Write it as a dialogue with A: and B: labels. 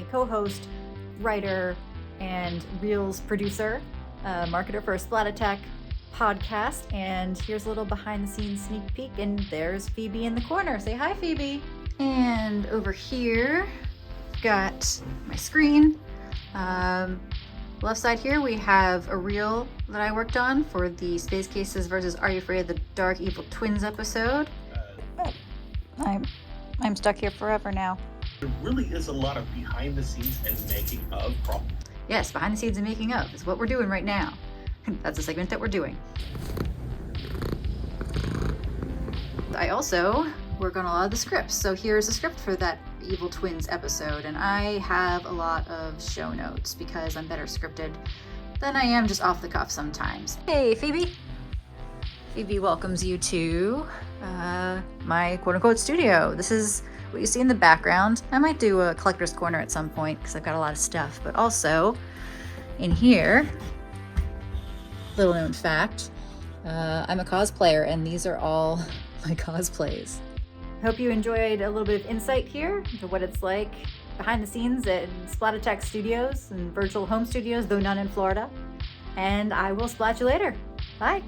A: my co-host, writer, and Reels producer, marketer for Splat podcast. And here's a little behind the scenes sneak peek, and there's Phoebe in the corner. Say hi, Phoebe. And over here, got my screen. Left side here, we have a reel that I worked on for the Space Cases versus Are You Afraid of the Dark Evil Twins episode. I'm stuck here forever now.
B: There really is a lot of behind the scenes and making of problems.
A: Yes, behind the scenes and making of is what we're doing right now. That's a segment that we're doing. I also work on a lot of the scripts. So here's the script for that Evil Twins episode, and I have a lot of show notes because I'm better scripted than I am just off the cuff sometimes. Hey, Phoebe. Phoebe welcomes you to my quote-unquote studio. This is what you see in the background. I might do a collector's corner at some point because I've got a lot of stuff, but also in here, little known fact, I'm a cosplayer, and these are all my cosplays. I hope you enjoyed a little bit of insight here into what it's like behind the scenes at Splat Studios and virtual home studios, though none in Florida. And I will splat you later. Bye.